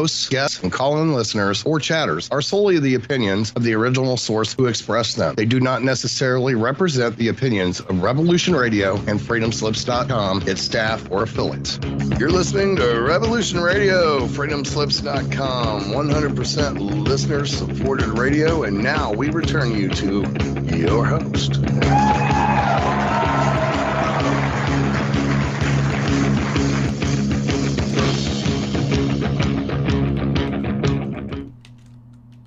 hosts, guests, and call-in listeners or chatters are solely the opinions of the original source who expressed them. They do not necessarily represent the opinions of Revolution Radio and FreedomSlips.com, its staff, or affiliates. You're listening to Revolution Radio, FreedomSlips.com, 100% listener-supported radio, and now we return you to your host.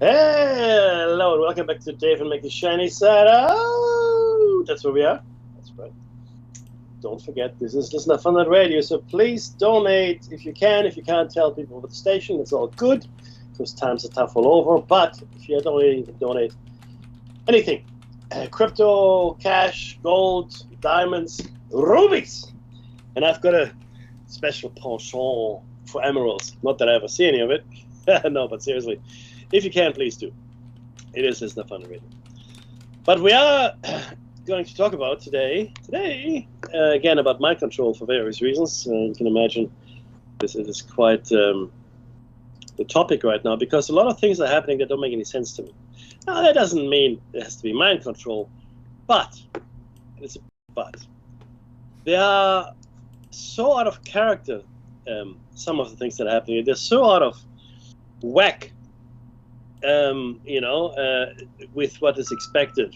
Hello and welcome back to Dave and Make the Shiny Side. Oh, that's where we are. That's right. Don't forget, this is Listener Funded Radio, so please donate if you can. If you can't, tell people about the station. It's all good because times are tough all over. But if you're donating, you can donate anything: crypto, cash, gold, diamonds, rubies. And I've got a special penchant for emeralds. Not that I ever see any of it. No, but seriously. If you can, please do. It is Listener Funded Radio. But we are going to talk about today, again, about mind control for various reasons. You can imagine this is quite the topic right now because a lot of things are happening that don't make any sense to me. Now, that doesn't mean it has to be mind control, but, and it's a but, they are so out of character, some of the things that are happening. They're so out of whack, with what is expected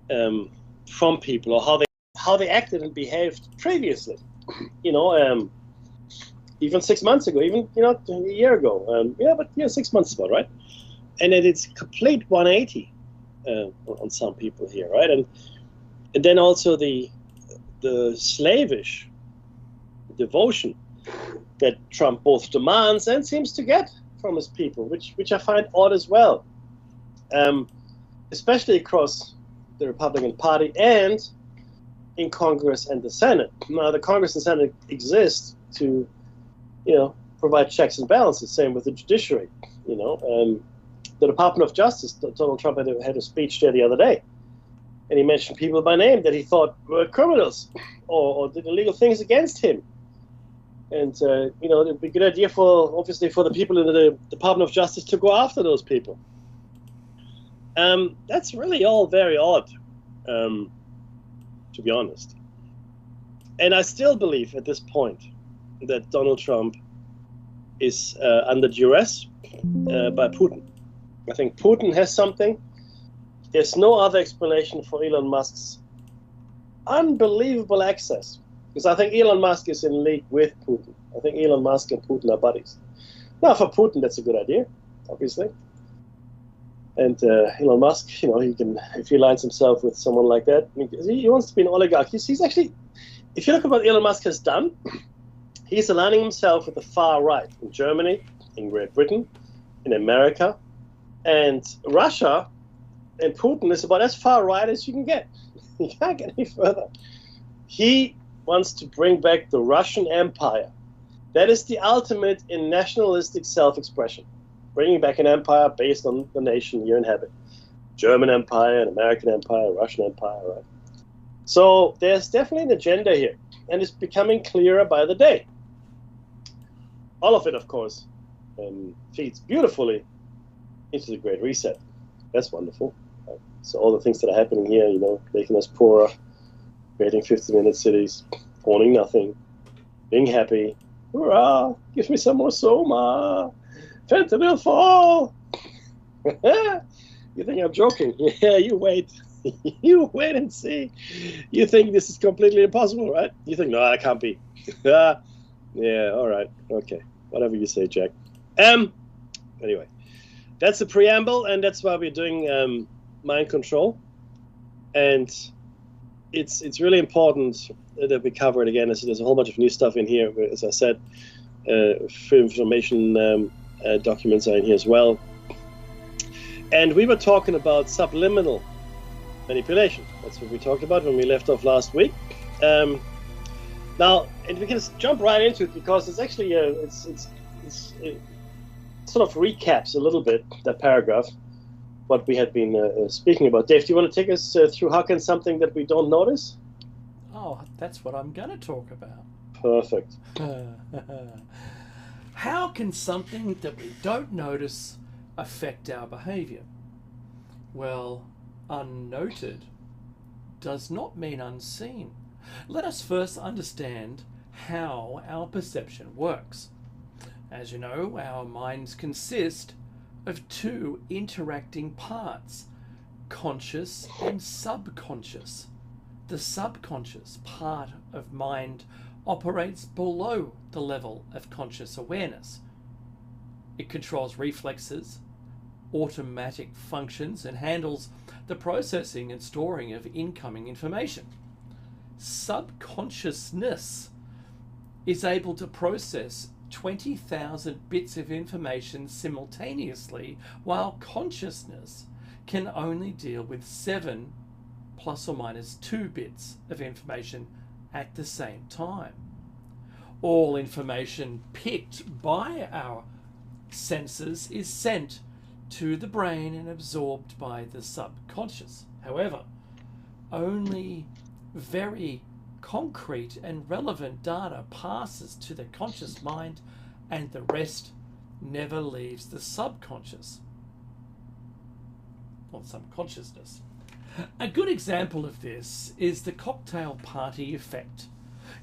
from people, or how they acted and behaved previously. Even 6 months ago, even a year ago. 6 months ago, right? And it's complete 180 on some people here, right? And then also the slavish devotion that Trump both demands and seems to get from his people, which I find odd as well, especially across the Republican Party and in Congress and the Senate. Now, the Congress and Senate exist to, provide checks and balances. Same with the judiciary. The Department of Justice. Donald Trump had a speech there the other day, and he mentioned people by name that he thought were criminals or did illegal things against him. And, it'd be a good idea for the people in the Department of Justice to go after those people. That's really all very odd, to be honest. And I still believe at this point that Donald Trump is under duress by Putin. I think Putin has something. There's no other explanation for Elon Musk's unbelievable access. Because I think Elon Musk is in league with Putin. I think Elon Musk and Putin are buddies. Now, for Putin, that's a good idea, obviously. And Elon Musk, he can, if he aligns himself with someone like that, he wants to be an oligarch. He's actually, if you look at what Elon Musk has done, he's aligning himself with the far right in Germany, in Great Britain, in America, and Russia. And Putin is about as far right as you can get. You can't get any further. He wants to bring back the Russian Empire. That is the ultimate in nationalistic self-expression. Bringing back an empire based on the nation you inhabit. German Empire, an American Empire, Russian Empire, right? So there's definitely an agenda here, and it's becoming clearer by the day. All of it, of course, feeds beautifully into the Great Reset. That's wonderful. Right? So all the things that are happening here, making us poorer, creating 50-minute cities, owning nothing, being happy. Hurrah! Give me some more Soma. Fentanyl fall. You think I'm joking? Yeah, you wait. You wait and see. You think this is completely impossible, right? You think, no, that can't be. Yeah, all right. Okay. Whatever you say, Jack. Anyway, that's the preamble, and that's why we're doing mind control. And it's really important that we cover it again. There's a whole bunch of new stuff in here. As I said, Freedom Information documents are in here as well. And we were talking about subliminal manipulation. That's what we talked about when we left off last week. Now, and we can jump right into it because it's actually it sort of recaps a little bit that paragraph what we had been speaking about. Dave, do you want to take us through how can something that we don't notice? Oh, that's what I'm going to talk about. Perfect. How can something that we don't notice affect our behavior? Well, unnoted does not mean unseen. Let us first understand how our perception works. As you know, our minds consist of two interacting parts, conscious and subconscious. The subconscious part of mind operates below the level of conscious awareness. It controls reflexes, automatic functions, and handles the processing and storing of incoming information. Subconsciousness is able to process 20,000 bits of information simultaneously, while consciousness can only deal with 7 plus or minus 2 bits of information at the same time. All information picked by our senses is sent to the brain and absorbed by the subconscious. However, only very concrete and relevant data passes to the conscious mind, and the rest never leaves the subconscious or subconsciousness. A good example of this is the cocktail party effect.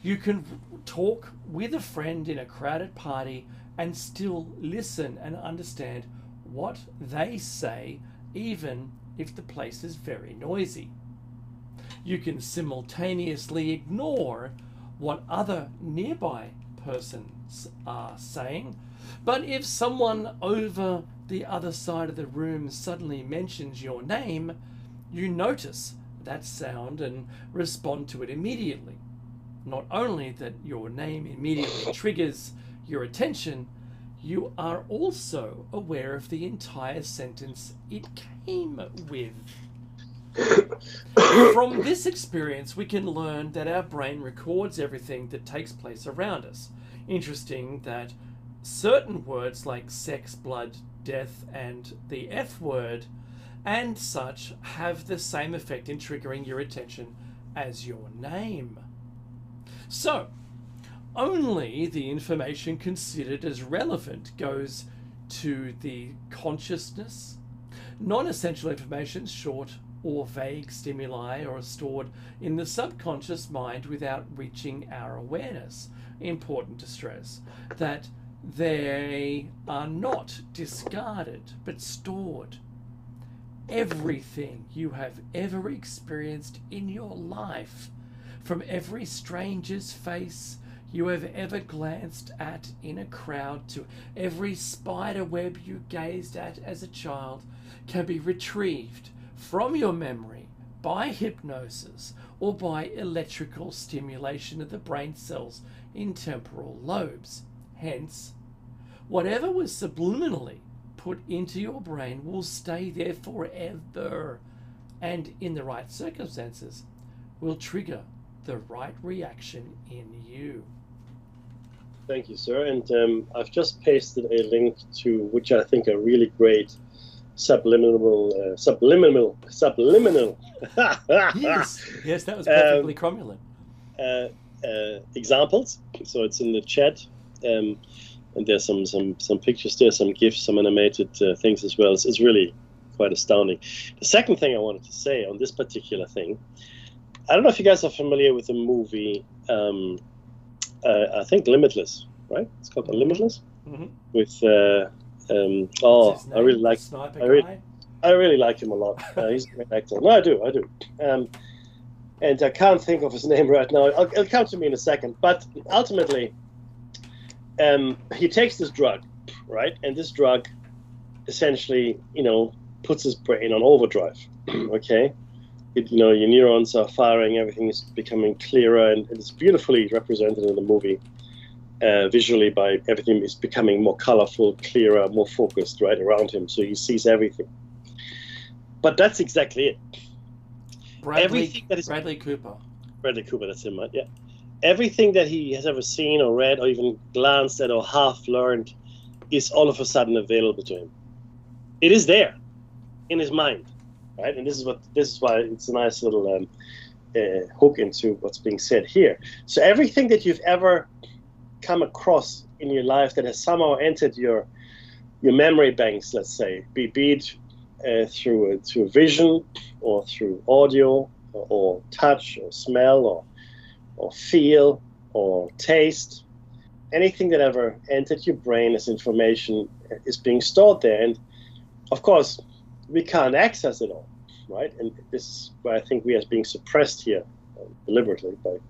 You can talk with a friend in a crowded party and still listen and understand what they say, even if the place is very noisy. You can simultaneously ignore what other nearby persons are saying, but if someone over the other side of the room suddenly mentions your name, you notice that sound and respond to it immediately. Not only that your name immediately triggers your attention, you are also aware of the entire sentence it came with. From this experience, we can learn that our brain records everything that takes place around us. Interesting that certain words like sex, blood, death, and the F word and such have the same effect in triggering your attention as your name. So, only the information considered as relevant goes to the consciousness. Non-essential information, short or vague stimuli, are stored in the subconscious mind without reaching our awareness. Important to stress that they are not discarded but stored. Everything you have ever experienced in your life, from every stranger's face you have ever glanced at in a crowd to every spider web you gazed at as a child, can be retrieved from your memory by hypnosis or by electrical stimulation of the brain cells in temporal lobes. Hence, whatever was subliminally put into your brain will stay there forever, and in the right circumstances will trigger the right reaction in you. Thank you, sir. And I've just pasted a link to which I think are really great subliminal. Yes, that was perfectly cromulent. Examples. So it's in the chat, and there's some pictures there, some GIFs, some animated things as well. It's really quite astounding. The second thing I wanted to say on this particular thing, I don't know if you guys are familiar with the movie. I think Limitless, right? It's called Limitless. Mm-hmm. With I really like. I really like him a lot. He's a great actor. No, I do. And I can't think of his name right now. It'll come to me in a second. But ultimately, he takes this drug, right? And this drug essentially, puts his brain on overdrive. Okay, your neurons are firing. Everything is becoming clearer, and it's beautifully represented in the movie. Visually, by everything is becoming more colorful, clearer, more focused right around him, so he sees everything. But that's exactly it. Bradley Cooper. Bradley Cooper, that's him, right? Yeah. Everything that he has ever seen or read or even glanced at or half learned is all of a sudden available to him. It is there in his mind, right? And this is why it's a nice little hook into what's being said here. So everything that you've ever come across in your life that has somehow entered your memory banks, let's say, be it through vision or through audio or touch or smell or feel or taste, anything that ever entered your brain as information is being stored there. And of course, we can't access it all, right? And this is where I think we are being suppressed here deliberately. But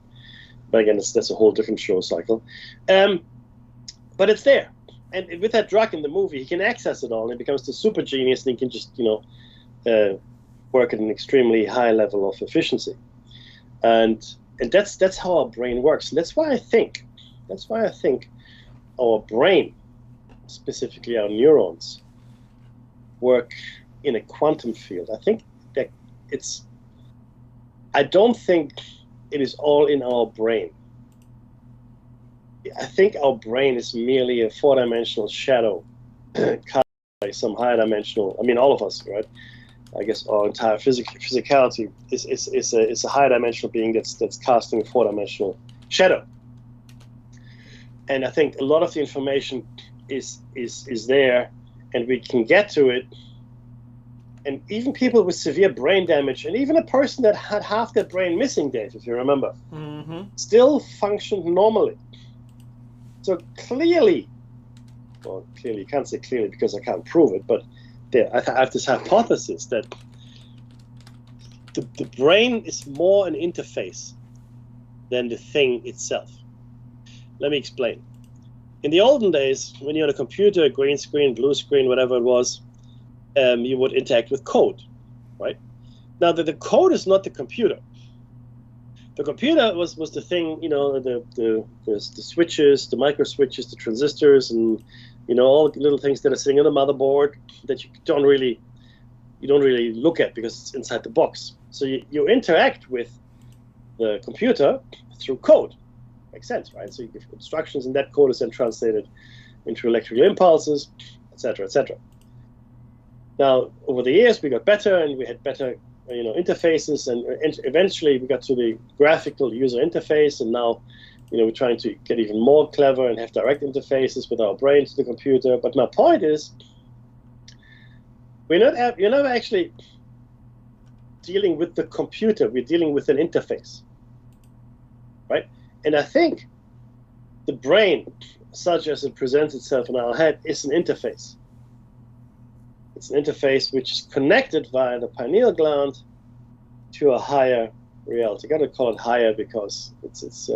again, that's a whole different show cycle. But it's there. And with that drug in the movie, he can access it all, and it becomes the super genius, and he can just, work at an extremely high level of efficiency. And that's how our brain works. And that's why I think our brain, specifically our neurons, work in a quantum field. I think that I don't think it is all in our brain. I think our brain is merely a four-dimensional shadow cast by some higher dimensional. I mean, all of us, right? I guess our entire physicality is a higher dimensional being that's casting a four-dimensional shadow. And I think a lot of the information is there, and we can get to it. And even people with severe brain damage, and even a person that had half their brain missing, Dave, if you remember, still functioned normally. So clearly, you can't say clearly because I can't prove it, but I have this hypothesis that the brain is more an interface than the thing itself. Let me explain. In the olden days, when you're on a computer, green screen, blue screen, whatever it was, you would interact with code, right? Now, the code is not the computer. The computer was the thing, the switches, the micro switches, the transistors, and all the little things that are sitting on the motherboard that you don't really look at because it's inside the box. So you interact with the computer through code. Makes sense, right? So you give instructions, and that code is then translated into electrical impulses, etc., etc. Now, over the years, we got better, and we had better interfaces, and eventually we got to the graphical user interface, and now we're trying to get even more clever and have direct interfaces with our brain to the computer. But my point is, you're not actually dealing with the computer, we're dealing with an interface, right? And I think the brain, such as it presents itself in our head, is an interface. It's an interface which is connected via the pineal gland to a higher reality. I got to call it higher because it's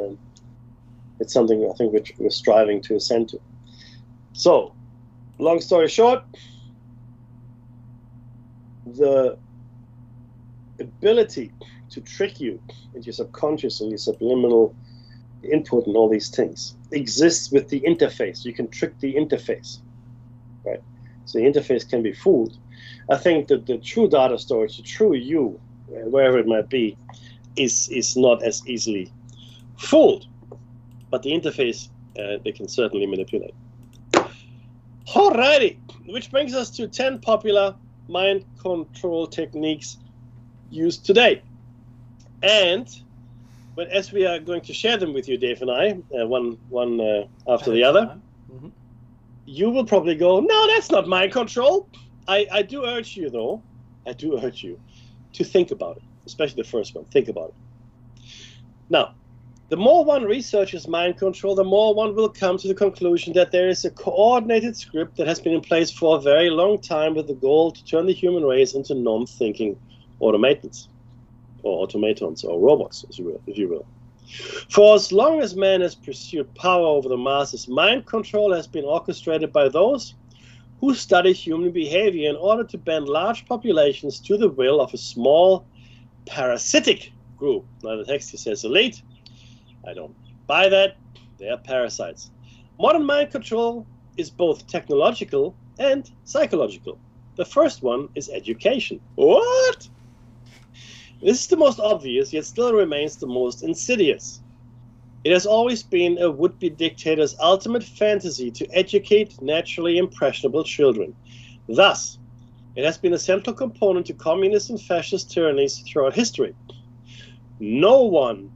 something I think we're striving to ascend to. So, long story short, the ability to trick you into your subconscious and your subliminal input and all these things exists with the interface. You can trick the interface, right? So the interface can be fooled. I think that the true data storage, the true you, wherever it might be, is not as easily fooled. But the interface, they can certainly manipulate. Alrighty, which brings us to 10 popular mind control techniques used today. And as we are going to share them with you, Dave and I, one after the other, you will probably go, no, that's not mind control. I do urge you, though, to think about it, especially the first one. Think about it. Now, the more one researches mind control, the more one will come to the conclusion that there is a coordinated script that has been in place for a very long time with the goal to turn the human race into non-thinking automatons, or automatons, or robots, if you will. For as long as man has pursued power over the masses, mind control has been orchestrated by those who study human behavior in order to bend large populations to the will of a small parasitic group. Now the text here says elite. I don't buy that. They are parasites. Modern mind control is both technological and psychological. The first one is education. What? This is the most obvious, yet still remains the most insidious. It has always been a would-be dictator's ultimate fantasy to educate naturally impressionable children. Thus, it has been a central component to communist and fascist tyrannies throughout history. No one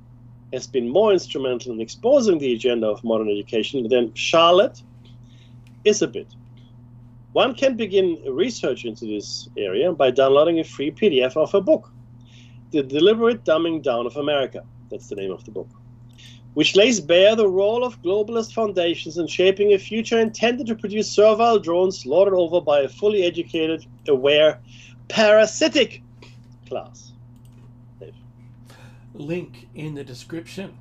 has been more instrumental in exposing the agenda of modern education than Charlotte is a bit. One can begin research into this area by downloading a free PDF of her book, The Deliberate Dumbing Down of America. That's the name of the book, which lays bare the role of globalist foundations in shaping a future intended to produce servile drones lorded over by a fully educated, aware, parasitic class. Dave. Link in the description.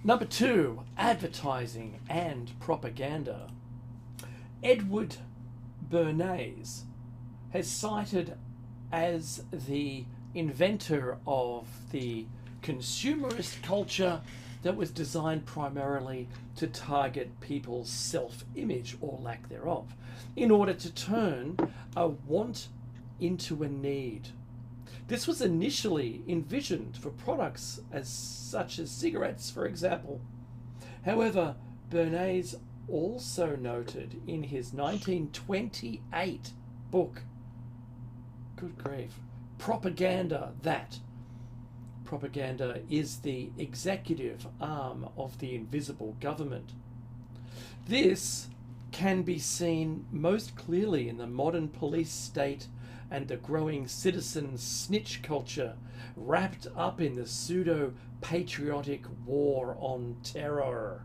Number 2, advertising and propaganda. Edward Bernays has cited as the inventor of the consumerist culture that was designed primarily to target people's self-image or lack thereof in order to turn a want into a need. This was initially envisioned for products such as cigarettes, for example. However, Bernays also noted in his 1928 book, good grief, Propaganda, that propaganda is the executive arm of the invisible government. This can be seen most clearly in the modern police state and the growing citizen snitch culture wrapped up in the pseudo-patriotic war on terror.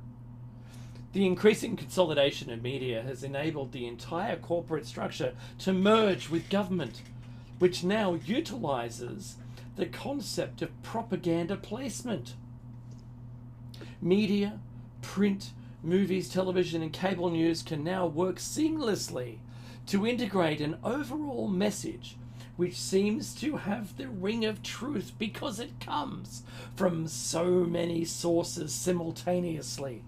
The increasing consolidation of media has enabled the entire corporate structure to merge with government, which now utilizes the concept of propaganda placement. Media, print, movies, television, and cable news can now work seamlessly to integrate an overall message which seems to have the ring of truth because it comes from so many sources simultaneously.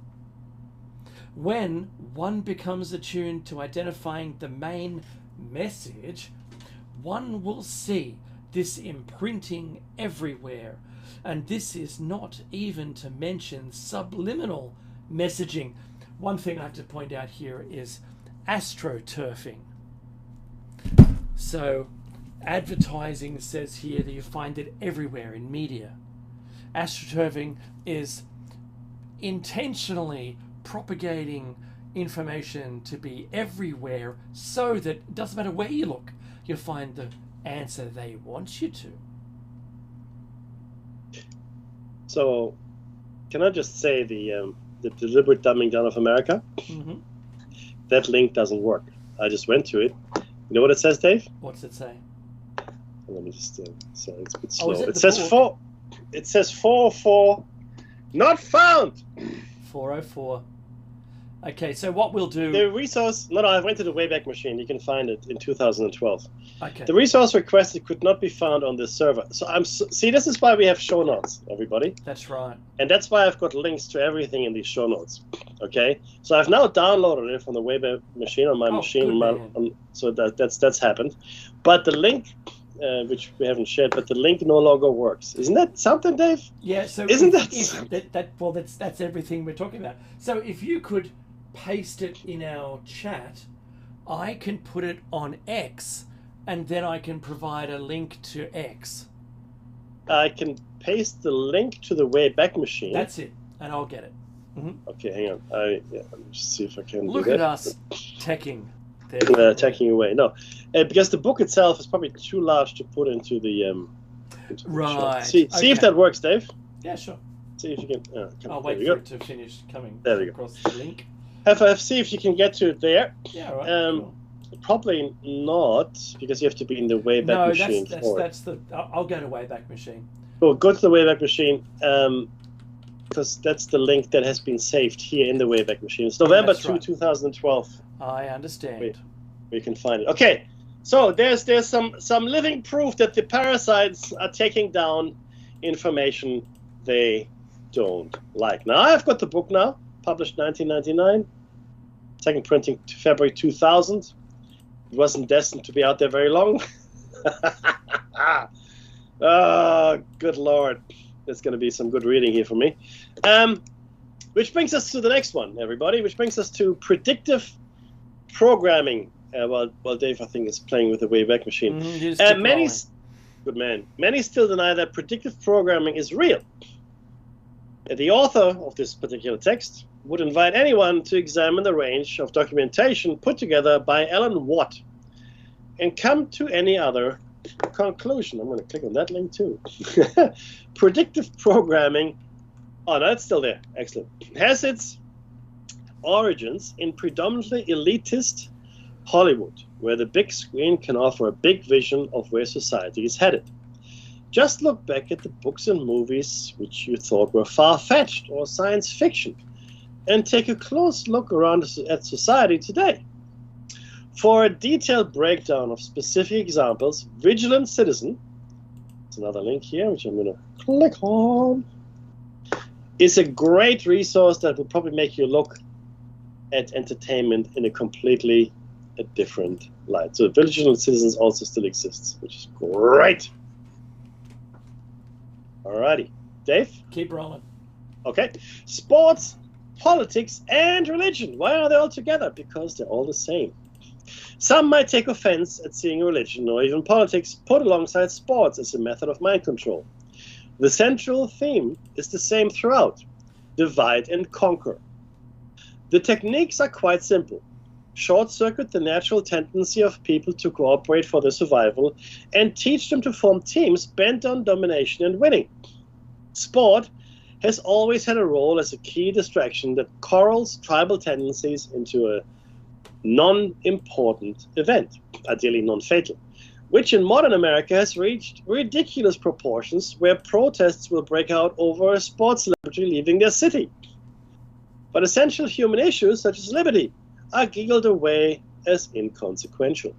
When one becomes attuned to identifying the main message, one will see this imprinting everywhere, and this is not even to mention subliminal messaging. One thing I have to point out here is astroturfing. So advertising says here that you find it everywhere in media. Astroturfing is intentionally propagating information to be everywhere so that it doesn't matter where you look, you'll find the answer they want you to. So, can I just say the deliberate dumbing down of America? Mm-hmm. That link doesn't work. I just went to it. You know what it says, Dave? What's it say? Let me just sorry, it's a bit slow. It says book? It says 404 not found. 404. Okay, so what we'll do... The resource... No, I went to the Wayback Machine. You can find it in 2012. Okay. The resource requested could not be found on this server. So see, this is why we have show notes, everybody. That's right. And that's why I've got links to everything in these show notes. Okay? So I've now downloaded it from the Wayback Machine on my machine. So that's happened. But the link... which we haven't shared, but the link no longer works. Isn't that something, Dave? Yeah. So that's everything we're talking about. So if you could paste it in our chat, I can put it on X, and then I can provide a link to X. I can paste the link to the Wayback Machine. That's it, and I'll get it. Mm-hmm. Okay, hang on. Let me just see if I can. Look at us teching. Tacking away. No, because the book itself is probably too large to put into the. Right. See if that works, Dave. Yeah, sure. See if you can. I'll wait for it to finish coming across the link. See if you can get to it there. Yeah, right. Cool. Probably not, because you have to be in the Wayback Machine. That's the. I'll go to Wayback Machine. Well, go to the Wayback Machine, because that's the link that has been saved here in the Wayback Machine. It's November 2012. I understand. Where you can find it. Okay, so there's some living proof that the parasites are taking down information they don't like. Now I've got the book now, published 1999, second printing to February 2000. It wasn't destined to be out there very long. Oh, good Lord. There's going to be some good reading here for me. Which brings us to the next one, everybody, which brings us to predictive programming. Well, Dave, I think, is playing with the Wayback Machine. Good man. Many still deny that predictive programming is real. The author of this particular text would invite anyone to examine the range of documentation put together by Alan Watt and come to any other conclusion. I'm going to click on that link too. Predictive programming, oh no, it's still there, excellent, has its origins in predominantly elitist Hollywood, where the big screen can offer a big vision of where society is headed. Just look back at the books and movies which you thought were far-fetched or science fiction, and take a close look around at society today. For a detailed breakdown of specific examples, Vigilant Citizen, there's another link here which I'm going to click on, is a great resource that will probably make you look at entertainment in a completely different light. So Vigilant Citizens also still exists, which is great. Alrighty, Dave? Keep rolling. Okay. Sports, politics, and religion. Why are they all together? Because they're all the same. Some might take offense at seeing religion or even politics put alongside sports as a method of mind control. The central theme is the same throughout: divide and conquer. The techniques are quite simple. Short-circuit the natural tendency of people to cooperate for their survival and teach them to form teams bent on domination and winning. Sport has always had a role as a key distraction that corrals tribal tendencies into a non-important event, ideally non-fatal, which in modern America has reached ridiculous proportions, where protests will break out over a sports celebrity leaving their city. But essential human issues such as liberty are giggled away as inconsequential.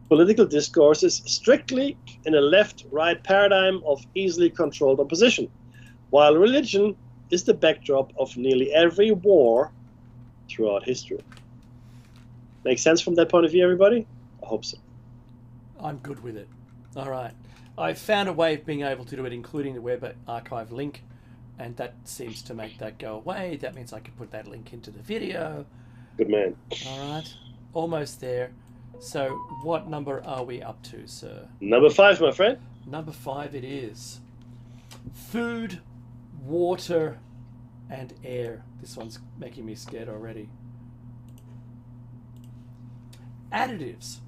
Political discourse is strictly in a left-right paradigm of easily controlled opposition, while religion is the backdrop of nearly every war throughout history. Make sense from that point of view, everybody? I hope so. I'm good with it. All right. I found a way of being able to do it, including the web archive link, and that seems to make that go away. That means I can put that link into the video. Good man. All right. Almost there. So what number are we up to, sir? Number 5, my friend. Number 5 it is. Food, water, and air. This one's making me scared already. Additives,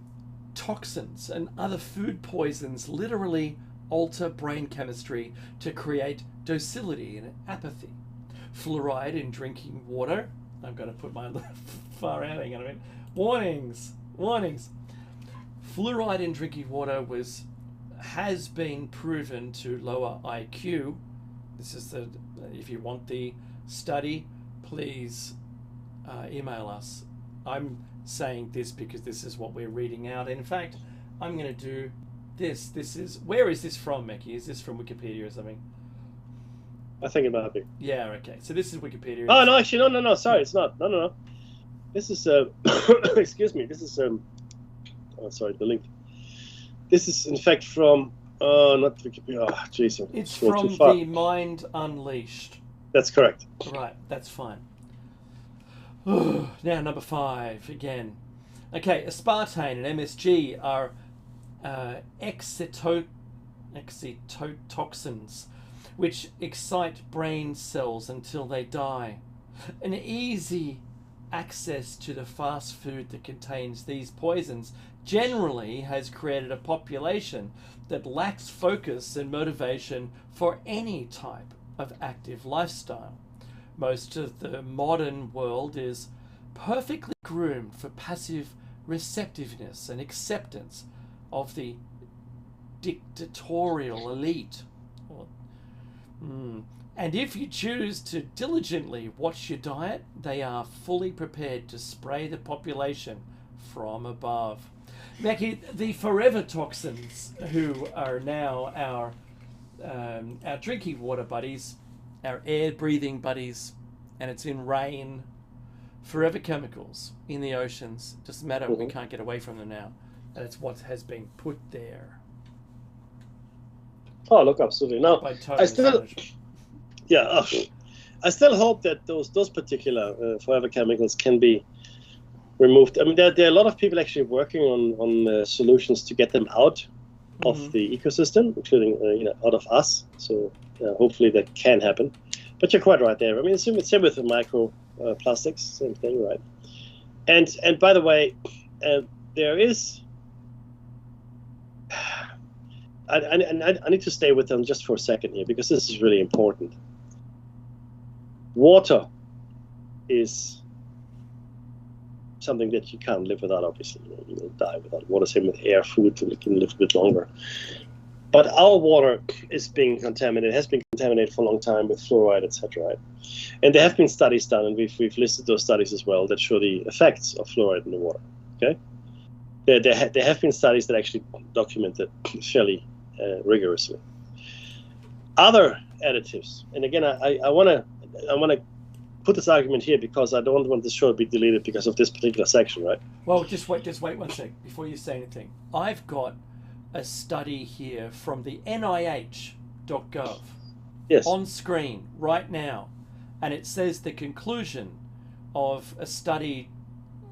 toxins, and other food poisons literally alter brain chemistry to create docility and apathy. Fluoride in drinking water. I'm going to put my far out. Hang on a minute. Warnings. Fluoride in drinking water has been proven to lower IQ. This is the. If you want the study, please email us. I'm saying this because this is what we're reading out. And in fact, I'm going to do this. Where is this from, Mekki? Is this from Wikipedia or something? I think it might be. Yeah, okay. So this is Wikipedia. Oh, no, actually, no. Sorry, it's not. No. This is, excuse me. This is, oh, sorry, the link. This is, in fact, from, not Wikipedia. Oh, jeez. It's from the Mind Unleashed. That's correct. Right, that's fine. Now, number 5, again. Okay, aspartame and MSG are excitotoxins, which excite brain cells until they die. An easy access to the fast food that contains these poisons generally has created a population that lacks focus and motivation for any type of active lifestyle. Most of the modern world is perfectly groomed for passive receptiveness and acceptance of the dictatorial elite. And if you choose to diligently watch your diet, they are fully prepared to spray the population from above. Mekki, the forever toxins, who are now our drinking water buddies, our air-breathing buddies, and it's in rain, forever chemicals in the oceans. Doesn't matter, we can't get away from them now. And it's what has been put there. Oh, look, absolutely. No, I still hope that those particular forever chemicals can be removed. I mean, there are a lot of people actually working on solutions to get them out of the ecosystem, including out of us. So hopefully that can happen. But you're quite right there. I mean, same with the micro plastics, same thing, right? And by the way, there is. I need to stay with them just for a second here because this is really important. Water is something that you can't live without, obviously. You will die without water. Same with air, food, we can live a bit longer. But our water is being contaminated, has been contaminated for a long time with fluoride, etc. Right? And there have been studies done, and we've listed those studies as well, that show the effects of fluoride in the water. Okay, there have been studies that actually document it fairly rigorously. Other additives, and again, I want to put this argument here because I don't want this show to be deleted because of this particular section, right? Well, just wait 1 sec before you say anything. I've got a study here from the NIH.gov on screen right now, and it says the conclusion of a study.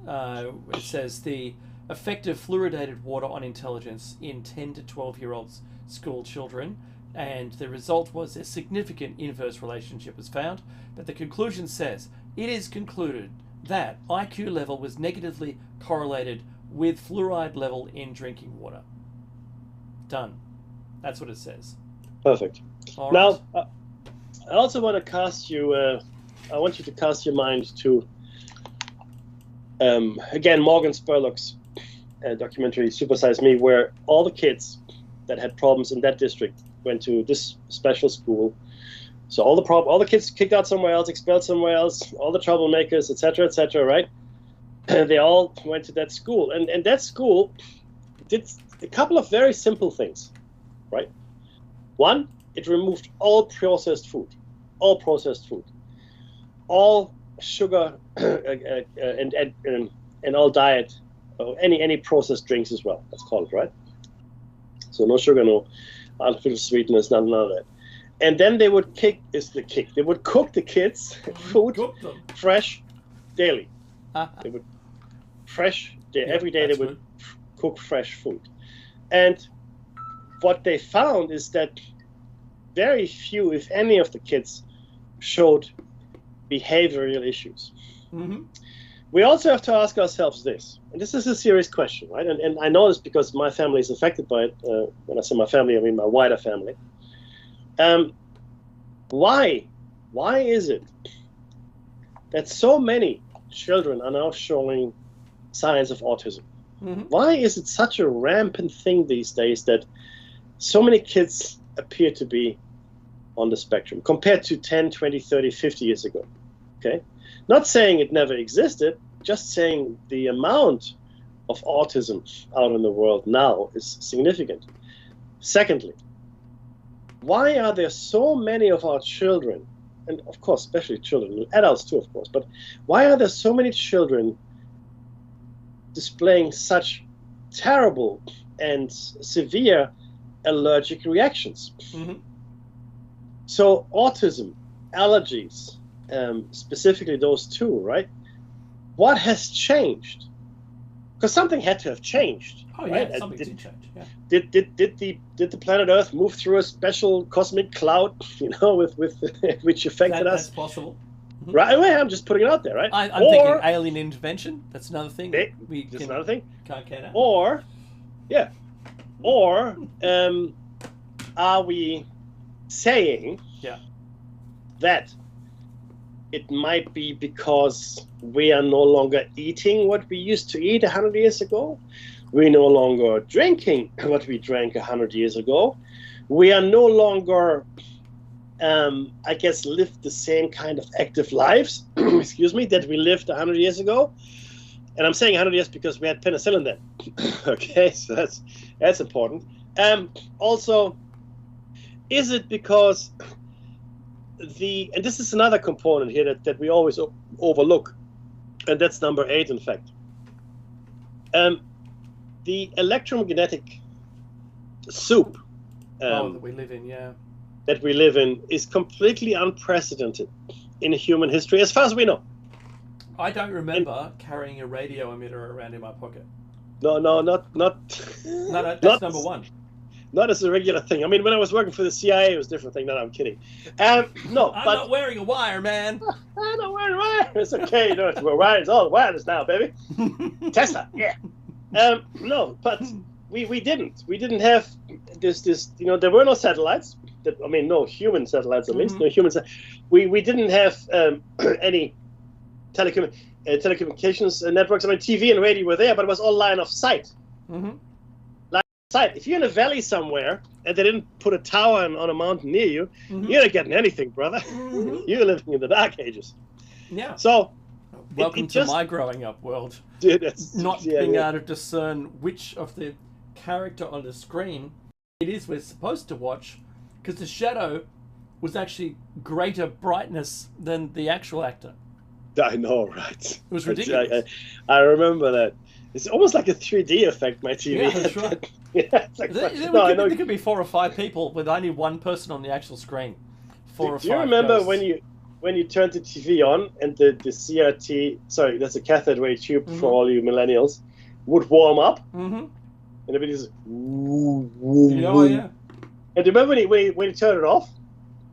It says the effect of fluoridated water on intelligence in 10 to 12-year-olds school children, and the result was a significant inverse relationship was found, but the conclusion says it is concluded that IQ level was negatively correlated with fluoride level in drinking water. Done. That's what it says. Perfect. All now, right. I also want to cast you. I want you to cast your mind to again Morgan Spurlock's documentary "Supersize Me," where all the kids that had problems in that district went to this special school. So all the kids kicked out somewhere else, expelled somewhere else, all the troublemakers, etc., right? And they all went to that school, and that school did a couple of very simple things, right? One, it removed all processed food, all sugar and all diet, any processed drinks as well. Let's call it, right? So no sugar, no artificial sweeteners, none of that. And then they would They would cook the kids food fresh daily. They would every day they would cook fresh food. And what they found is that very few, if any, of the kids showed behavioral issues. Mm-hmm. We also have to ask ourselves this, and this is a serious question, right? And I know this because my family is affected by it. When I say my family, I mean my wider family. Why is it that so many children are now showing signs of autism? Mm-hmm. Why is it such a rampant thing these days that so many kids appear to be on the spectrum compared to 10, 20, 30, 50 years ago? Okay? Not saying it never existed, just saying the amount of autism out in the world now is significant. Secondly, why are there so many of our children, and of course, especially children, adults too, of course, but why are there so many children displaying such terrible and severe allergic reactions? Mm-hmm. So autism, allergies, specifically those two, right? What has changed? Because something had to have changed. Oh yeah, right? Something did change. Yeah. Did the planet Earth move through a special cosmic cloud, with which affected us? That's possible. Mm-hmm. Right, well, I'm just putting it out there, right? I'm thinking alien intervention. That's another thing. That's another thing. Can't get out. Or are we saying that it might be because we are no longer eating what we used to eat 100 years ago? We're no longer drinking what we drank 100 years ago. We are no longer, live the same kind of active lives, that we lived 100 years ago. And I'm saying 100 years because we had penicillin then. Okay, so that's important. Also, is it because and this is another component here that we always overlook, and that's number 8, in fact. The electromagnetic soup that we live in, that we live in is completely unprecedented in human history, as far as we know. I don't remember carrying a radio emitter around in my pocket. No, not. No, that's number 1. not as a regular thing. I mean, when I was working for the CIA, it was a different thing. No, I'm kidding. No, I'm but not wearing a wire, man. I don't wear wire. It's okay. You don't have to wear wire. It's all wireless now, baby. Tesla, yeah. No, but we didn't. We didn't have this. You know, there were no satellites. I mean, no human satellites at least. No human. We didn't have any telecommunications networks. I mean, TV and radio were there, but it was all line of sight. Mm-hmm. Sight. If you're in a valley somewhere and they didn't put a tower on a mountain near you, you're not getting anything, brother. You're living in the dark ages. Yeah. So, welcome to my growing up world. Dude, Not being able to discern which of the character on the screen it is we're supposed to watch, because the shadow was actually greater brightness than the actual actor. I know, right? It was ridiculous. I remember that. It's almost like a 3D effect, my TV. Yeah, that's right. Yeah, it's like, there could be 4 or 5 people with only one person on the actual screen. 4 or 5. Do you remember ghosts. when you turned the TV on and the CRT, sorry, that's a cathode ray tube for all you millennials, would warm up? Mm-hmm. And everybody's yeah. And do you remember when you turn it off?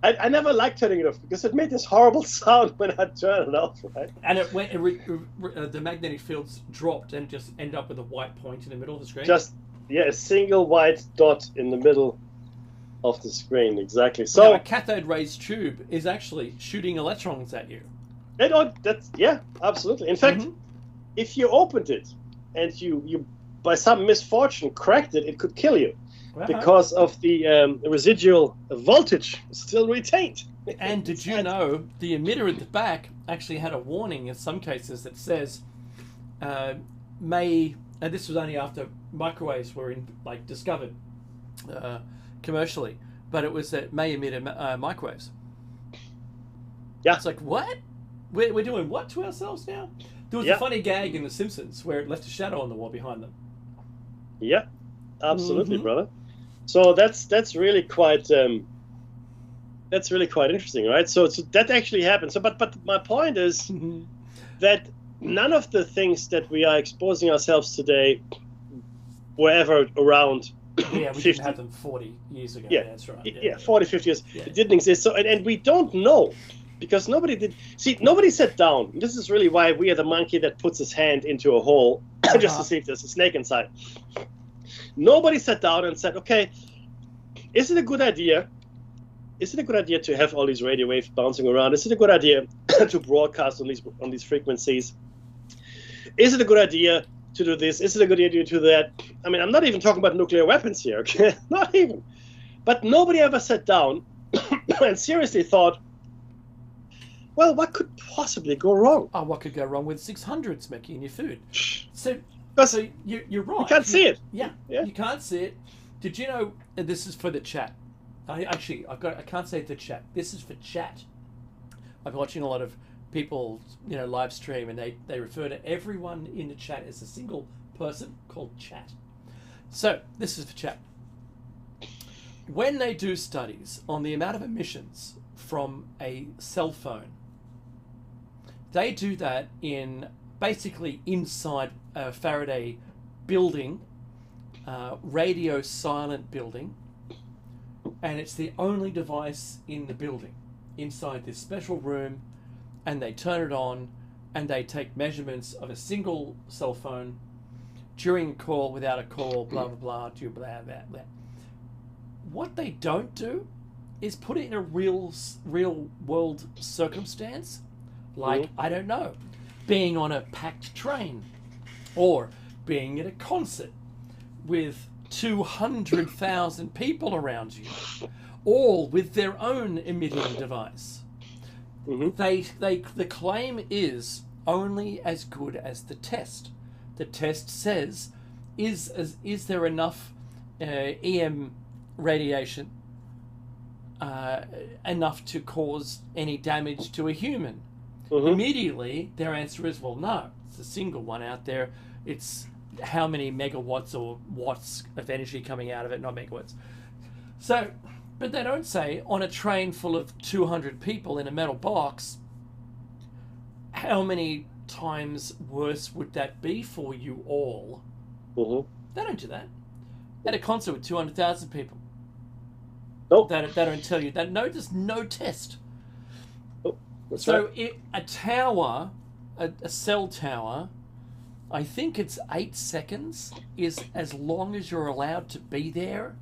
I never liked turning it off because it made this horrible sound when I turned it off, right? And it went, the magnetic fields dropped and just ended up with a white point in the middle of the screen. A single white dot in the middle of the screen, exactly. So a cathode rays tube is actually shooting electrons at you. Absolutely. In fact, if you opened it and you by some misfortune cracked it, it could kill you. Because of the residual voltage still retained. And did you know the emitter at the back actually had a warning in some cases that says and this was only after microwaves were discovered commercially, but it was that may emit microwaves. Yeah. It's like, what? We're doing what to ourselves now? There was a funny gag in The Simpsons where it left a shadow on the wall behind them. Yeah, absolutely, brother. So that's really quite interesting, right? So that actually happened. So, but my point is that none of the things that we are exposing ourselves today were ever around. Yeah, we didn't have them 40 years ago. Yeah, that's right. Yeah, 40, 50 years. Yeah. It didn't exist. So, and we don't know because nobody did. See, nobody sat down. This is really why we are the monkey that puts his hand into a hole just to see if there's a snake inside. Nobody sat down and said, okay, is it a good idea? Is it a good idea to have all these radio waves bouncing around? Is it a good idea to broadcast on these frequencies? Is it a good idea to do this? Is it a good idea to do that? I mean, I'm not even talking about nuclear weapons here, okay? Not even. But nobody ever sat down and seriously thought, well, what could possibly go wrong? Oh, what could go wrong with 600s making your food? So you're right. You can't see it. Yeah, you can't see it. Did you know? And this is for the chat. I can't say the chat. This is for chat. I'm watching a lot of people, live stream, and they refer to everyone in the chat as a single person called chat. So this is for chat. When they do studies on the amount of emissions from a cell phone, they do that in basically inside a Faraday building, radio silent building, and it's the only device in the building, inside this special room, and they turn it on, and they take measurements of a single cell phone during a call, without a call, blah blah blah, do blah blah blah. What they don't do is put it in a real world circumstance, like I don't know, being on a packed train, or being at a concert with 200,000 people around you, all with their own emitting device. The claim is only as good as the test. The test says, is there enough EM radiation enough to cause any damage to a human? Immediately, their answer is, well, no. It's a single one out there. It's how many megawatts or watts of energy coming out of it, not megawatts. So, but they don't say, on a train full of 200 people in a metal box, how many times worse would that be for you all? They don't do that. at a concert with 200,000 people. Nope. That don't tell you that. No, there's no test. Oh, that's So right. a tower, a cell tower, I think it's 8 seconds is as long as you're allowed to be there.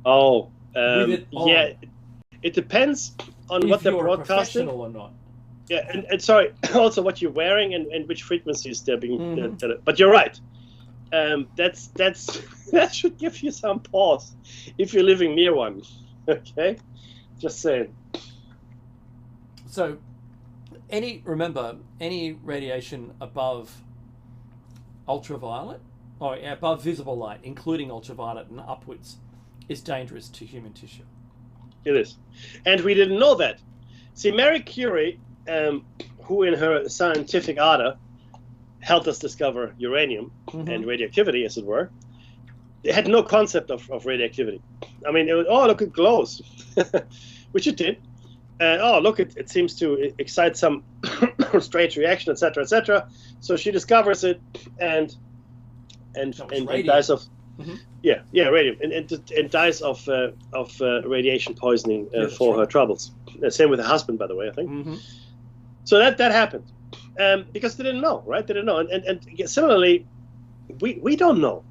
Oh, With it on. yeah. It depends on If what they're you're a broadcasting. professional or not. Yeah, and sorry, also what you're wearing and which frequencies they're being. Mhm. But you're right. That's that should give you some pause if you're living near one. Okay, just saying. So, remember any radiation above ultraviolet, or above visible light, including ultraviolet and upwards, is dangerous to human tissue. It is, and we didn't know that. See, Marie Curie, who in her scientific ardor helped us discover uranium and radioactivity, as it were, they had no concept of radioactivity. I mean, it was, oh, look, it glows, which it did. Oh, look, it seems to excite some strange reaction, etc., etc. So she discovers it and dies of radium and dies of radiation poisoning for her troubles. Same with her husband, by the way, I think. So that happened because they didn't know, right? They didn't know, and similarly, we don't know.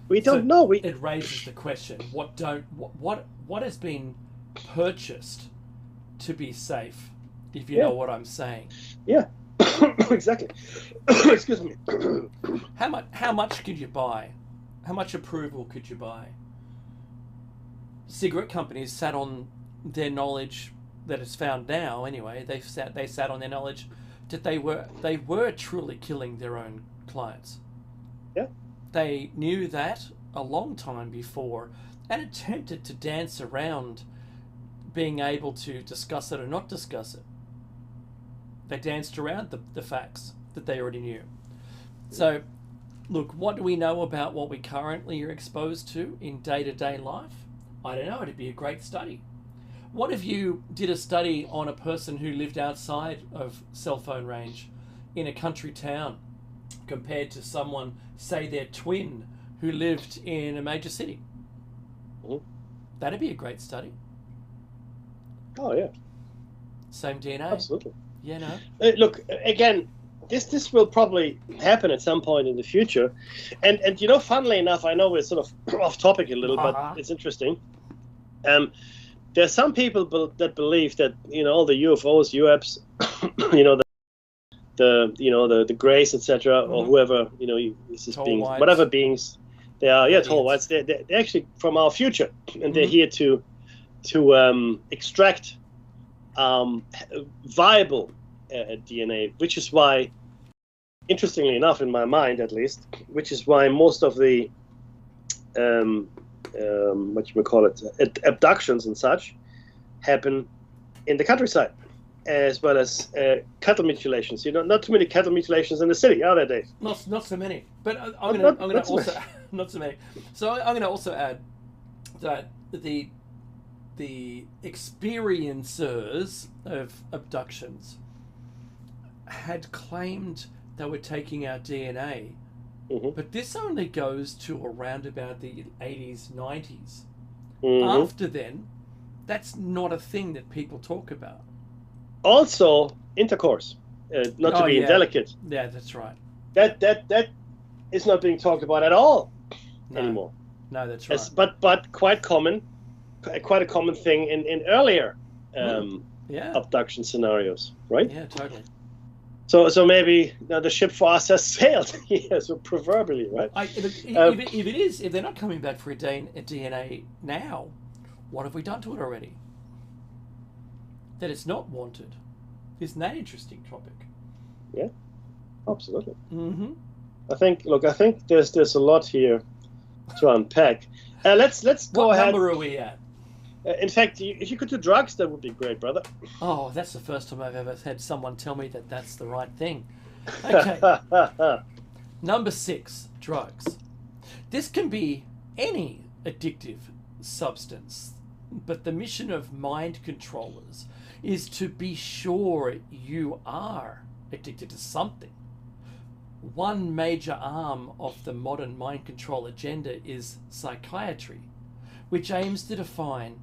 We don't know. It raises the question: what has been purchased to be safe? If you know what I'm saying. Yeah, exactly. Excuse me. How much could you buy? How much approval could you buy? Cigarette companies sat on their knowledge that is found now. Anyway, they sat on their knowledge that they were truly killing their own clients. Yeah. They knew that a long time before and attempted to dance around being able to discuss it or not discuss it. They danced around the facts that they already knew. So, look, what do we know about what we currently are exposed to in day-to-day life? I don't know. It'd be a great study. What if you did a study on a person who lived outside of cell phone range in a country town compared to someone, say their twin, who lived in a major city? That'd be a great study. Oh, yeah. Same DNA. Absolutely. Yeah, no. Look, again, this will probably happen at some point in the future. And you know, funnily enough, I know we're sort of off topic a little, but it's interesting. There are some people that believe that, you know, all the UFOs, UAPs, you know, the Greys, etc., or whoever, you know, this is beings, whatever beings they are, tall whites, they're actually from our future, and they're here to extract viable DNA, which is why, interestingly enough, in my mind at least, which is why most of the what you may call it, abductions and such, happen in the countryside, as well as cattle mutilations. You know, not too many cattle mutilations in the city, are there, Dave? Not so many. But I'm going to also not so many. So I'm going to also add that the experiencers of abductions had claimed they were taking our DNA, but this only goes to around about the 80s, 90s. After then, that's not a thing that people talk about. Also, intercourse, not to be indelicate. Yeah, that's right. That is not being talked about at all anymore. No, that's right. But quite a common thing in earlier abduction scenarios, right? Yeah, totally. So maybe the ship for us has sailed. Yeah, so proverbially, right? If they're not coming back for a DNA now, what have we done to it already? That it's not wanted. Isn't that interesting topic? Yeah, absolutely. I think there's a lot here to unpack. Let's go ahead. What number are we at? In fact, if you could do drugs, that would be great, brother. Oh, that's the first time I've ever had someone tell me that that's the right thing. Okay. Number 6, drugs. This can be any addictive substance, but the mission of mind controllers is to be sure you are addicted to something. one major arm of the modern mind control agenda is psychiatry, which aims to define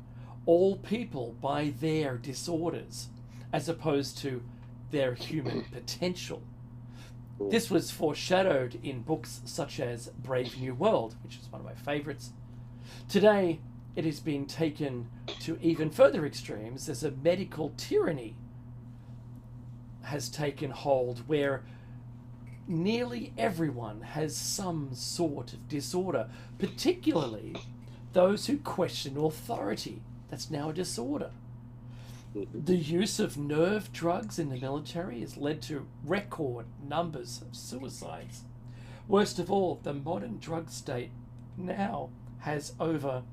all people by their disorders as opposed to their human potential. This was foreshadowed in books such as Brave New World, which is one of my favorites. Today, it has been taken to even further extremes as a medical tyranny has taken hold where nearly everyone has some sort of disorder, particularly those who question authority. That's now a disorder. The use of nerve drugs in the military has led to record numbers of suicides. Worst of all, the modern drug state now has over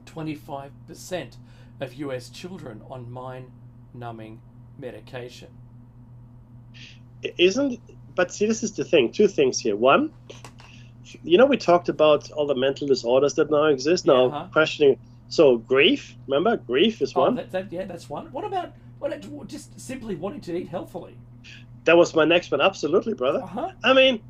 25% of US children on mind-numbing medication. But see, this is the thing. Two things here. One, we talked about all the mental disorders that now exist. Now, questioning. So grief, remember? Grief is one. That's one. What about just simply wanting to eat healthily? That was my next one. Absolutely, brother. I mean,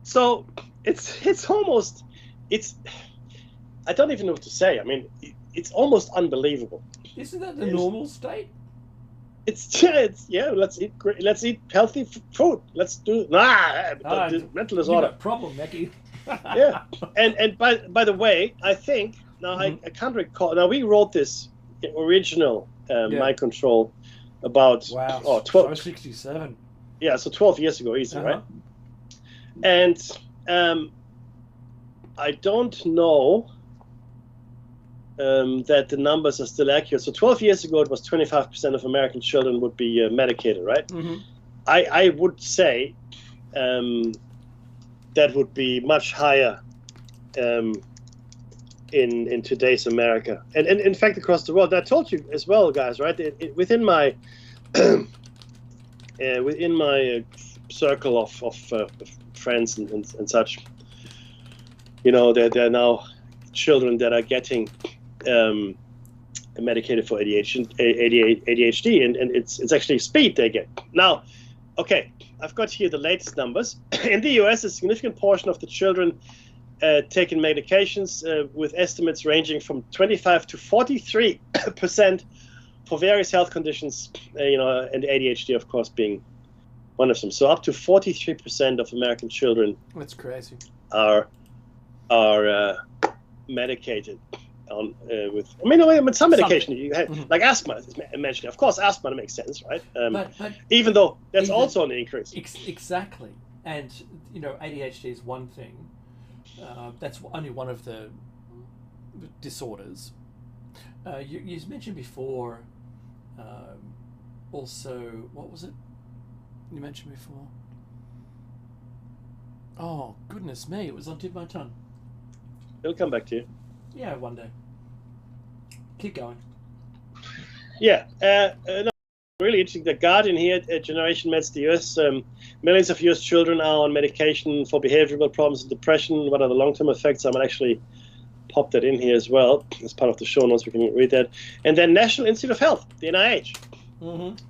so it's almost, I don't even know what to say. I mean, it's almost unbelievable. Isn't that the normal state? Let's eat healthy food. Let's do mental disorder. You got a problem, Mackie. Yeah, and by the way, I think now I can't recall. Now we wrote this original mind control about 67. Yeah, so 12 years ago, easy, right? And I don't know that the numbers are still accurate. So 12 years ago, it was 25% of American children would be medicated, right? Mm-hmm. I would say that would be much higher in today's America, and in fact across the world. And I told you as well, guys, right? Within my circle of friends and such, there are now children that are getting medicated for ADHD, and it's actually speed they get. Now, okay, I've got here the latest numbers. In the US, a significant portion of the children taking medications with estimates ranging from 25 to 43% for various health conditions, and ADHD, of course, being one of them. So up to 43% of American children that's crazy are medicated with some medication you have, like asthma is mentioned. Of course, asthma makes sense, right? But even though that's also an increase. Exactly, and ADHD is one thing. That's only one of the disorders. You mentioned before. Also, what was it you mentioned before? Oh, goodness me! It was on the tip of my tongue. It'll come back to you. Yeah, one day. Keep going. Yeah, really interesting. The Guardian here at Generation Meds, the US, millions of US children are on medication for behavioral problems and depression. What are the long-term effects? I might actually pop that in here as well as part of the show notes. We can read that. And then National Institute of Health, the NIH,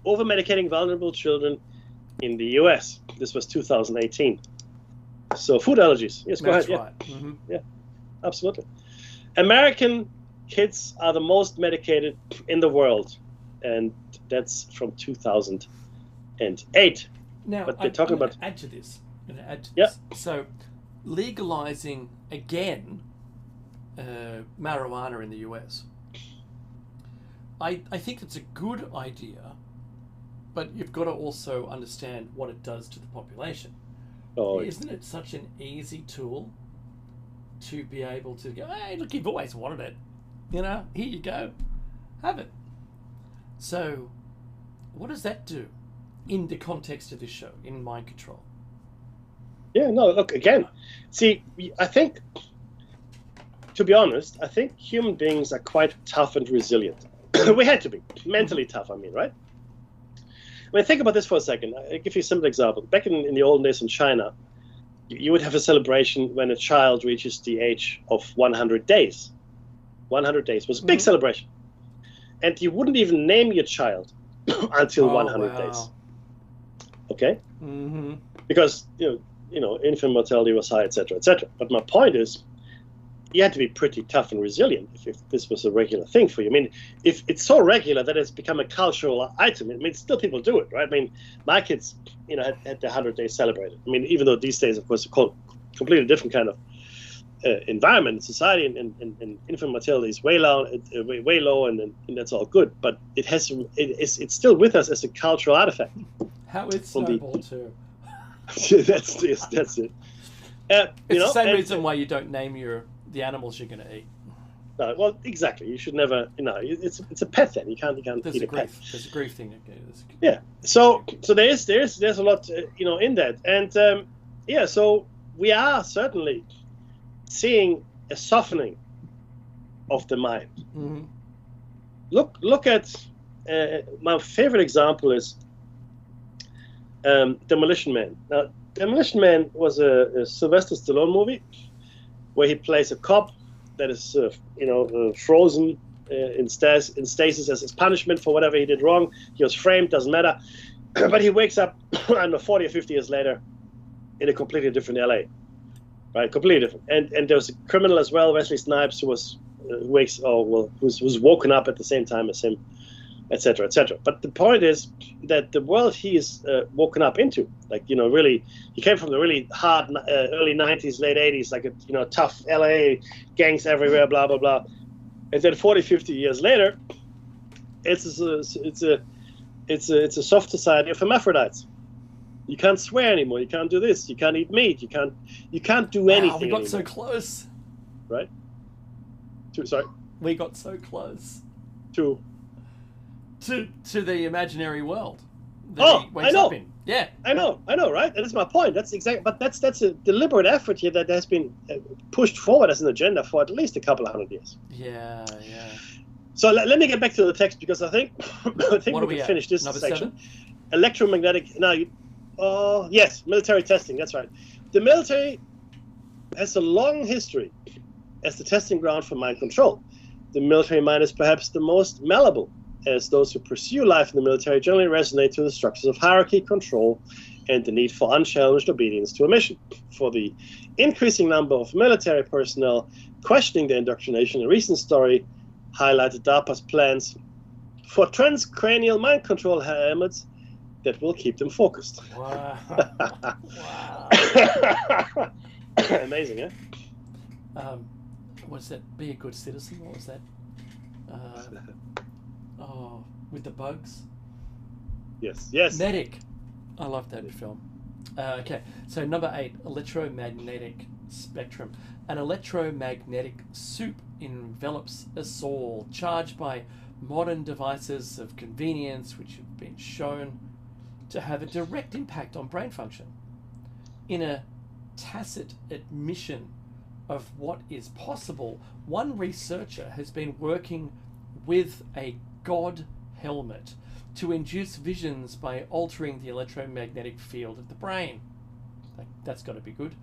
over-medicating vulnerable children in the US. This was 2018. So food allergies. Yes, go ahead. Right. Yeah. Mm-hmm. Yeah, absolutely. American kids are the most medicated in the world, and that's from 2008. Now, but they're talking about add to this. Yeah. So, legalizing again marijuana in the US. I think it's a good idea, but you've got to also understand what it does to the population. Isn't it such an easy tool to be able to go, hey, look, you've always wanted it. Here you go. Have it. So, what does that do in the context of this show, in mind control? Yeah, no, look, again, see, I think, to be honest, I think human beings are quite tough and resilient. We had to be. Mentally tough, right? I mean, think about this for a second. I'll give you a simple example. Back in the olden days in China, you would have a celebration when a child reaches the age of 100 days. 100 days was a big celebration. And you wouldn't even name your child until 100 days. Okay? Mm-hmm. Because, infant mortality was high, etc., etc. But my point is, you had to be pretty tough and resilient if this was a regular thing for you. I mean, if it's so regular that it's become a cultural item, I mean, still people do it, right? I mean, my kids, had their 100 days celebrated. I mean, even though these days, of course, are completely different kind of environment and society, and infant mortality is way low, and that's all good. But it's still with us as a cultural artifact. How is Snowball too? That's it. It's the same reason why you don't name the animals you're going to eat. No, well, exactly. You should never. It's a pet then. You can't eat a pet. There's a grief thing. Yeah. So there's a lot in that, and so we are certainly seeing a softening of the mind. Mm-hmm. Look at my favorite example is Demolition Man. Now, Demolition Man was a Sylvester Stallone movie where he plays a cop that is, frozen in stasis as his punishment for whatever he did wrong. He was framed, doesn't matter. But he wakes up, I don't know, 40 or 50 years later in a completely different LA. Right, completely different. And there was a criminal as well, Wesley Snipes, who was who's woken up at the same time as him, etc., etc. But the point is that the world he is woken up into, really, he came from the really hard early 90s, late 80s, like a tough LA, gangs everywhere, blah blah blah. And then 40, 50 years later, it's a soft society of hermaphrodites. You can't swear anymore. You can't do this. You can't eat meat. You can't do anything. We got anymore. So close. Right? Sorry. We got so close. To the imaginary world. That he wakes up in. Yeah. I know, right? That's my point. That's exactly. But that's a deliberate effort here that has been pushed forward as an agenda for at least a couple of hundred years. Yeah. So let me get back to the text, because I think we can finish this Number section. 7? Electromagnetic. Now, yes, military testing. That's right. The military has a long history as the testing ground for mind control. The military mind is perhaps the most malleable, as those who pursue life in the military generally resonate to the structures of hierarchy, control, and the need for unchallenged obedience to a mission. For the increasing number of military personnel questioning the indoctrination, a recent story highlighted DARPA's plans for transcranial mind control helmets that will keep them focused. Wow. Amazing, eh? What's that? Be a good citizen? What was that? With the bugs? Yes. Medic. I love that film. Okay, so number 8, electromagnetic spectrum. An electromagnetic soup envelops us all, charged by modern devices of convenience which have been shown to have a direct impact on brain function. In a tacit admission of what is possible, one researcher has been working with a God helmet to induce visions by altering the electromagnetic field of the brain. That's got to be good.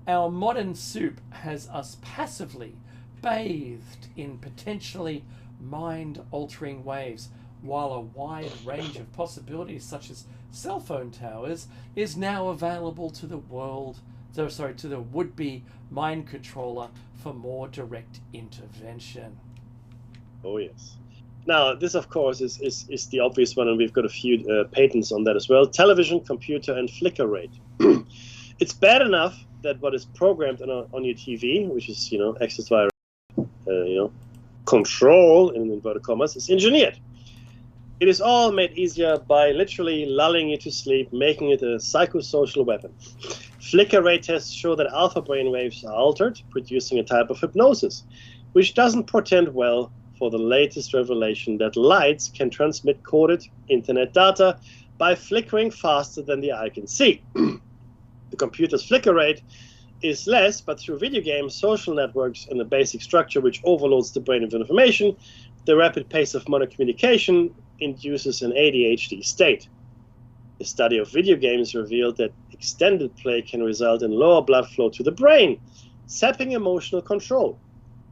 Our modern soup has us passively bathed in potentially mind-altering waves, while a wide range of possibilities, such as cell phone towers, is now available to the would-be mind controller for more direct intervention. Oh yes. Now, this, of course, is the obvious one, and we've got a few patents on that as well. Television, computer, and flicker rate. It's bad enough that what is programmed on your TV, which is, accessed via, control, in inverted commas, is engineered. It is all made easier by literally lulling you to sleep, making it a psychosocial weapon. Flicker rate tests show that alpha brainwaves are altered, producing a type of hypnosis, which doesn't portend well for the latest revelation that lights can transmit coded internet data by flickering faster than the eye can see. The computer's flicker rate is less, but through video games, social networks, and the basic structure which overloads the brain with information, the rapid pace of modern communication induces an ADHD state. A study of video games revealed that extended play can result in lower blood flow to the brain, sapping emotional control.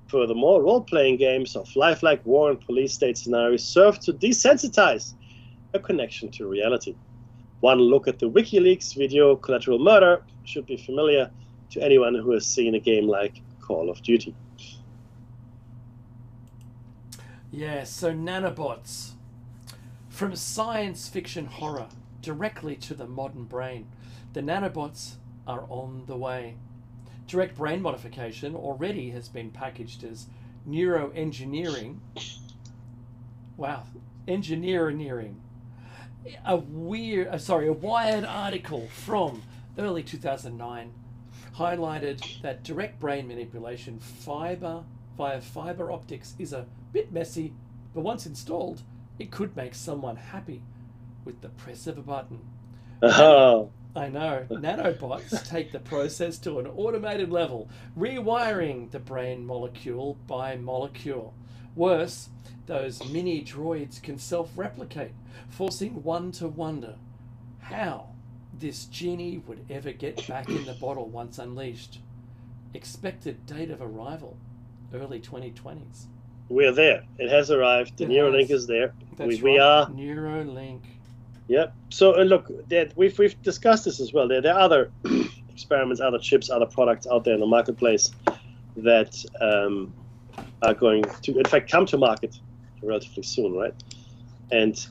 Furthermore, role-playing games of lifelike war and police state scenarios serve to desensitize a connection to reality. One look at the WikiLeaks video, Collateral Murder, should be familiar to anyone who has seen a game like Call of Duty. Yeah, so nanobots. From science fiction horror directly to the modern brain, the nanobots are on the way. Direct brain modification already has been packaged as neuroengineering. Wow, engineering. A Wired article from early 2009 highlighted that direct brain manipulation via fiber optics is a bit messy, but once installed, it could make someone happy with the press of a button. Oh. I know. Nanobots take the process to an automated level, rewiring the brain molecule by molecule. Worse, those mini droids can self-replicate, forcing one to wonder how this genie would ever get back in the bottle once unleashed. Expected date of arrival, early 2020s. We're there. It has arrived. The Neuralink is there. That's we right. are. Neuralink. Yep. So look, we've discussed this as well. There are other experiments, other chips, other products out there in the marketplace that are going to, in fact, come to market relatively soon, right? And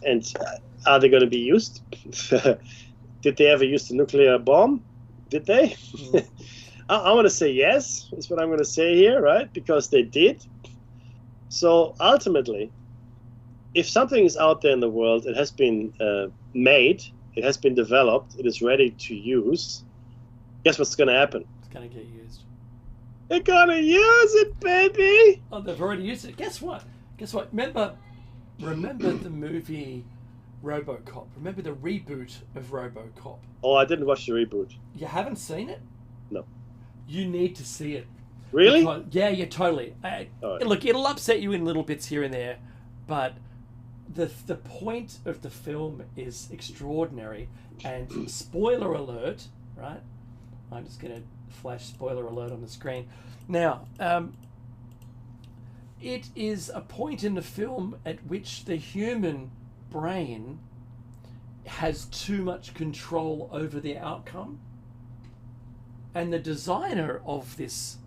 are they going to be used? Did they ever use the nuclear bomb? Did they? I want to say yes. Is what I'm going to say here, right? Because they did. So ultimately, if something is out there in the world, it has been made, it has been developed, it is ready to use, guess what's going to happen? It's going to get used. They're going to use it, baby! Oh, they've already used it. Guess what? Remember the movie RoboCop? Remember the reboot of RoboCop? Oh, I didn't watch the reboot. You haven't seen it? No. You need to see it. Really? Because, yeah, totally. Right. Look, it'll upset you in little bits here and there, but the point of the film is extraordinary. And spoiler alert, right? I'm just going to flash spoiler alert on the screen. Now, it is a point in the film at which the human brain has too much control over the outcome. And the designer of this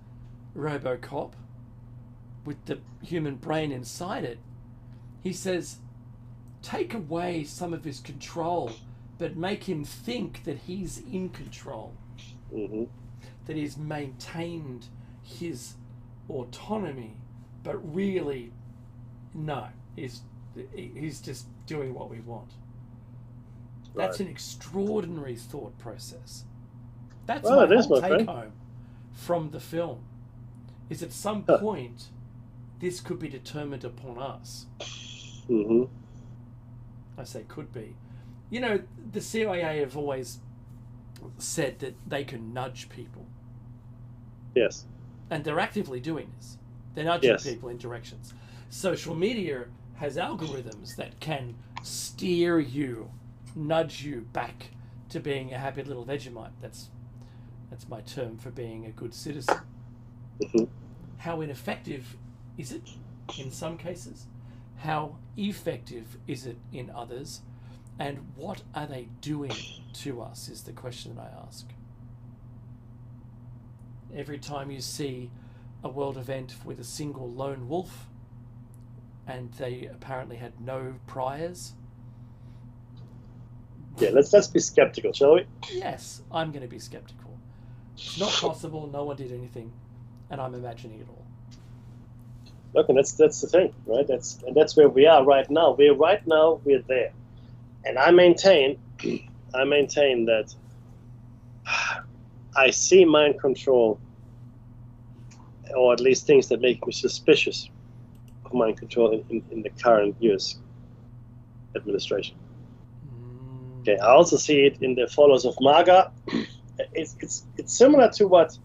RoboCop, with the human brain inside it, he says, take away some of his control, but make him think that he's in control. Mm-hmm. That he's maintained his autonomy, but really, no, he's just doing what we want. Right. That's an extraordinary thought process. That's Well, my it is, whole my take friend. home from the film. Is at some point, this could be determined upon us. Mm-hmm. I say could be. You know, the CIA have always said that they can nudge people. Yes. And they're actively doing this. They're nudging Yes. people in directions. Social media has algorithms that can steer you, nudge you back to being a happy little Vegemite. That's my term for being a good citizen. Mm-hmm. How ineffective is it in some cases? How effective is it in others? And what are they doing to us is the question that I ask. Every time you see a world event with a single lone wolf, and they apparently had no priors, Yeah, let's be skeptical, shall we? yes, I'm going to be skeptical. It's not possible, no one did anything, and I'm imagining it all. Look, and that's the thing, right? That's where we are right now. We're there. And I maintain that I see mind control, or at least things that make me suspicious of mind control in the current US administration. Okay, I also see it in the followers of MAGA. It's similar to what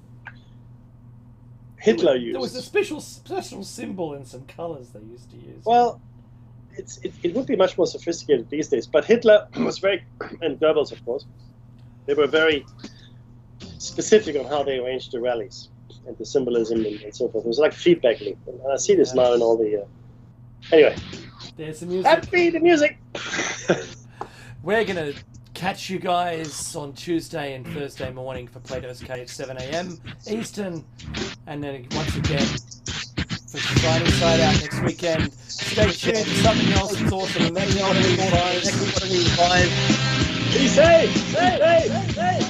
Hitler used. There was a special symbol and some colours they used to use. Well, it would be much more sophisticated these days. But Hitler was very, and Goebbels, of course, they were very specific on how they arranged the rallies and the symbolism and so forth. It was like a feedback loop. And I see this now in all the... Anyway. There's the music. Happy the music! We're going to Catch you guys on Tuesday and Thursday morning for Plato's Cage, 7 a.m. Eastern. And then once again, for Shining Side Out next weekend. Stay tuned for something else that's awesome. And that's what we find. Be safe! Safe!